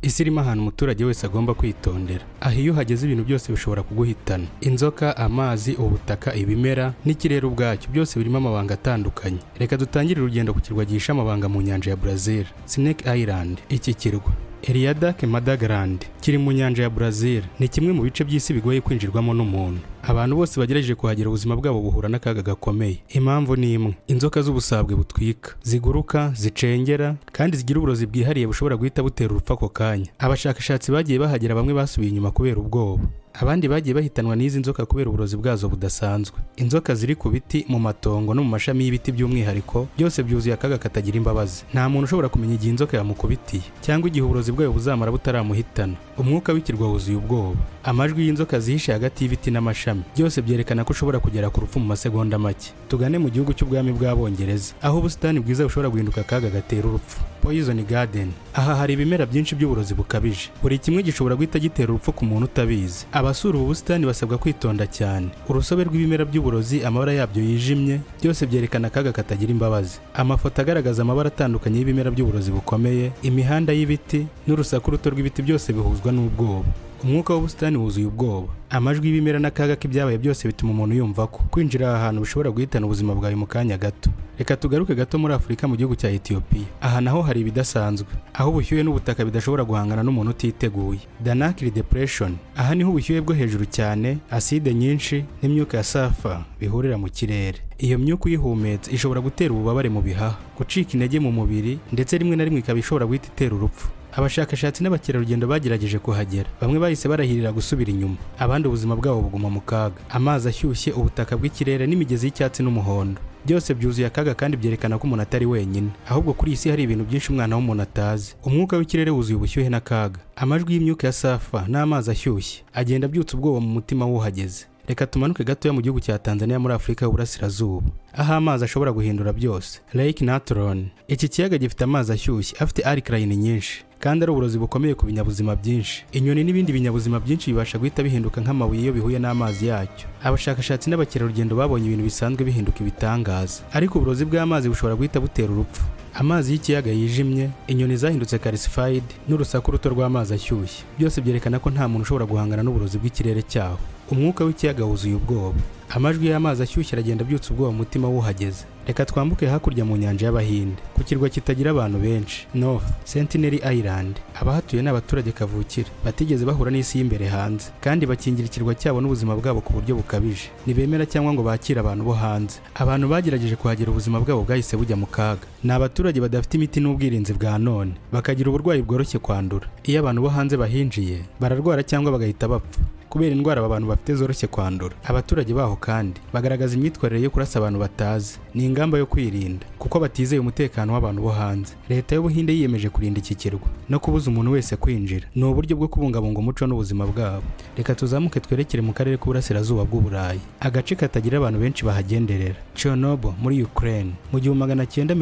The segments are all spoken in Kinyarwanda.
isi irimo ahantu umuturage wese agomba kwitondera. Aho iyo hageze ibintu byose bishobora kuguhitana. Inzoka, amazi, ubutaka, ibimera n'ikirere ubwacyo byose birimo amabanga atandukanye. Reka dutangire urugendo ku kirwa gihishe amabanga mu nyanja ya Brazil, Snake Island. Iki kirwa Eliadak Madagrand kiri mu nyanja ya Brazil, ni kimwe mu bice by'isi bigoye kwinjirwamo n'umuntu. Abantu bose bagerageje kuhagera ubuzima bwabo buhura n'akaga gakomeye. Impamvu ni imwe: inzoka z'ubusabwe butwika, ziguruka, zicengera kandi zigira uburozi bwihariye bushobora guhita butera urupfu ako kanya. Abashakashatsi bagiye bahagera, bamwe basubiye inyuma kubera ubwoba, abandi bagiye bahitanwa n'izi nzoka kubera uburozi bwazo budasanzwe. Inzoka ziri ku biti, mu matongo no mu mashami y'ibiti by'umwihariko, byose byuzuye akaga katagira imbabazi. Nta muntu ushobora kumenya igihe inzoka yamukubitiye cyangwa igihe uburozi bwayo buzamara butaramuhitana. Umwuka w'ikirwa wuzuye ubwoba. Amajwi y'inzoka zihishe hagati y'ibiti n'amashami byose byerekana ko ushobora kugera ku rupfu mu masegonda make. Tugane mu gihugu cy'ubwami bw'Abongereza, aho ubusitani bwiza bushobora guhinduka akaga gatera urupfu. Poison Garden. Aha hari ibimera byinshi by'uburozi bukabije. Buri kimwe gishobora guhita gitera urupfu ku muntu utabizi. Abasura ubu busitani basabwa kwitonda cyane. Urusobe rw'ibimera by'uburozi, amabara yabyo yijimye, byose byerekana akaga katagira imbabazi. Amafoto agaragaza amabara atandukanye y'ibimera by'uburozi bukomeye, imihanda y'ibiti n'urusaku ruto rw'ibiti byose bihuzwa n'ubwoba. Umwuka w'ubusitani wuzuye ubwoba. Amajwi y'ibimera n'akaga k'ibyabaye byose bituma umuntu yumva ko kwinjira aha hantu bishobora guhitana ubuzima bwawe mu kanya gato. Reka tugaruke gato muri Afurika mu gihugu cya Ethiopia. Aha naho hari ibidasanzwe, aho ubushyuhe n'ubutaka bidashobora guhangana n'umuntu utiteguye. Danakil Depression. Aha niho ubushyuhe bwo hejuru cyane, aside nyinshi n'imyuka ya sulfur bihurira mu kirere. Iyo myuka uyihumetse ishobora gutera ububabare mu bihaha, gucika intege mu mubiri, ndetse rimwe na rimwe ikaba ishobora guhita itera urupfu. Abashakashatsi n'abakerarugendo bagerageje kuhagera, bamwe bahise barahirira gusubira inyuma, abandi ubuzima bwabo buguma mu kaga. Amazi ashyushye, ubutaka bw'ikirere n'imigezi y'icyatsi n'umuhondo, byose byuzuye akaga kandi byerekana ko umuntu atari wenyine, ahubwo kuri isi hari ibintu byinshi umwana w'umuntu atazi. Umwuka w'ikirere wuzuye ubushyuhe n'akaga. Amajwi y'imyuka ya sulfur n'amazi ashyushye agenda abyutsa ubwoba mu mutima w'uhageze. Reka tumanuke gatoya mu gihugu cya Tanzania muri Afurika y'Uburasirazuba, aho amazi ashobora guhindura byose. Lake Natron. Iki kiyaga gifite amazi ashyushye afite alkaline nyinshi kandi ari uburozi bukomeye ku binyabuzima byinshi. Inyoni n'ibindi binyabuzima byinshi bibasha guhita bihinduka nk'amabuye iyo bihuye n'amazi yacyo. Abashakashatsi n'abakerarugendo babonye ibintu bisanzwe bihinduka ibitangaza, ariko uburozi bw'amazi bushobora guhita butera urupfu. Amazi y'ikiyaga yijimye, inyoni zahindutse calcified n'urusaku ruto rw'amazi ashyushye, byose byerekana ko nta muntu ushobora guhangana n'uburozi bw'ikirere cyaho. Umwuka w'ikiyaga wuzuye ubwoba. Amajwi y'amazi ashyushye aragenda abyutsa ubwoba mu mutima w'uhageze. Reka twambuke hakurya mu nyanja y'Abahinde, ku kirwa kitagira abantu benshi, North Sentinel Island. Abahatuye n'abaturage kavukire batigeze bahura n'isi y'imbere hanze, kandi bakingira ikirwa cyabo n'ubuzima bwabo ku buryo bukabije. Ntibemera cyangwa ngo bakire abantu bo hanze. Abantu bagerageje kuhagera ubuzima bwabo bwahise bujya mu kaga. Ni abaturage badafite imiti n'ubwirinzi bwa none, bakagira uburwayi bworoshye kwandura. Iyo abantu bo hanze bahinjiye, bararwara cyangwa bagahita bapfa kubera indwara aba bantu bafite zoroshye kwandura. Abaturage baho kandi bagaragaza imyitwarire yo kurasa abantu batazi. Ni ingamba yo kwirinda kuko batizeye umutekano w'abantu bo hanze. Leta y'Ubuhinde yiyemeje kurinda iki kirwa no kubuza umuntu wese kwinjira. Ni uburyo bwo kubungabunga umuco n'ubuzima bwabo. Reka tuzamuke twerekere mu karere k'Uburasirazuba bw'Uburayi, agace katagira abantu benshi bahagenderera, Chernobyl muri Ukraine. Mu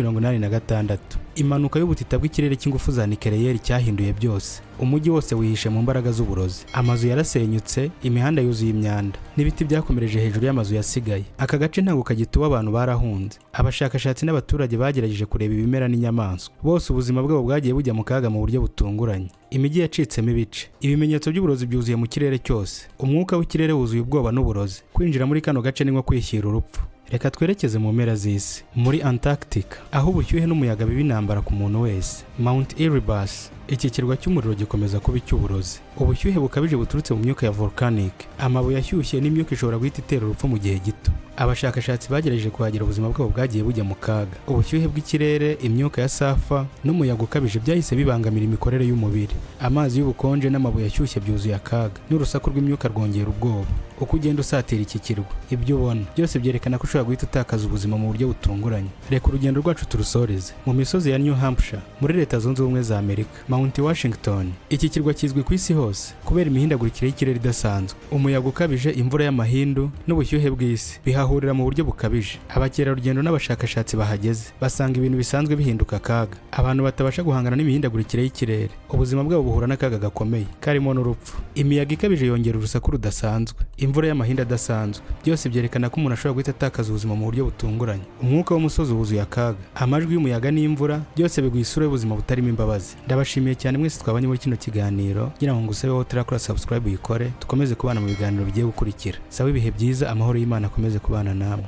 1986 impanuka y'ubutita bw'ikirere cy'ingufu za nucleaire cyahinduye byose. Umujyi wose wihishe mu mbaraga z'uburozi. Amazu yarasenyutse, imihanda yuzuye imyanda n'ibiti byakomereje hejuru y'amazu yasigaye. Aka gace ntabwo kagituwe, abantu barahunze. Abashakashatsi n'abaturage bagerageje kureba ibimera n'inyamaswa. Bose ubuzima bwabo bwagiye bujya mu kaga mu buryo butunguranye. Imijyi yacitsemo ibice. Ibimenyetso by'uburozi byuzuye mu kirere cyose. Umwuka w'ikirere wuzuye ubwoba n'uburozi. Kwinjira muri kano gace ni nko kwishyira urupfu. Reka twerekeze mu mpera z'isi, muri Antarctica, aho ubushyuhe n'umuyaga biba intambara ku muntu wese. Mount Erebus. Iki kirwa cy'umuriro gikomeza kuba icy'uburozi. Ubushyuhe bukabije buturutse mu myuka ya volcanic, amabuye ashyushye n'imyuka ishobora guhita itera urupfu mu gihe gito. Abashakashatsi bagerageje kuhagera ubuzima bwabo bwagiye bujya mu kaga. Ubushyuhe bw'ikirere, imyuka ya sulfur n'umuyaga ukabije byahise bibangamira imikorere y'umubiri. Amazi y'ubukonje n'amabuye ashyushye byuzuye akaga, n'urusaku rw'imyuka rwongera ubwoba. Uko ugenda usatira iki kirwa, ibyo ubona byose byerekana ko ushobora guhita utakaza ubuzima mu buryo butunguranye. Reka urugendo rwacu turusoreze mu misozi ya New Hampshire muri Leta Zunze Ubumwe za Amerika, Mount Washington. Iki kirwa kizwi ku isi hose kubera imihindagurikire y'ikirere idasanzwe, umuyaga ukabije, imvura y'amahindu n'ubushyuhe bw'isi bihahurira mu buryo bukabije. Abakerarugendo n'abashakashatsi bahageze basanga ibintu bisanzwe bihinduka akaga. Abantu batabasha guhangana n'imihindagurikire y'ikirere, ubuzima bwabo buhura n'akaga gakomeye karimo n'urupfu. Imiyaga ikabije yongera urusaku rudasanzwe, imvura y'amahinda adasanzwe. Byose byerekana ko umuntu ashobora guhita atakaza ubuzima mu buryo butunguranye. Umwuka w'umusozi wuzuye akaga, amajwi y'umuyaga n'imvura byose biguha isura y'ubuzima butarimo imbabazi. Ndabashimiye cyane mwese twabanye muri kino kiganiro, ngira ngo ngusabe wowe utarakora subscribe uyikore, dukomeze kubana mu biganiro bigiye gukurikira. Sawa ibihe byiza, amahoro y'Imana akomeze kubana namwe.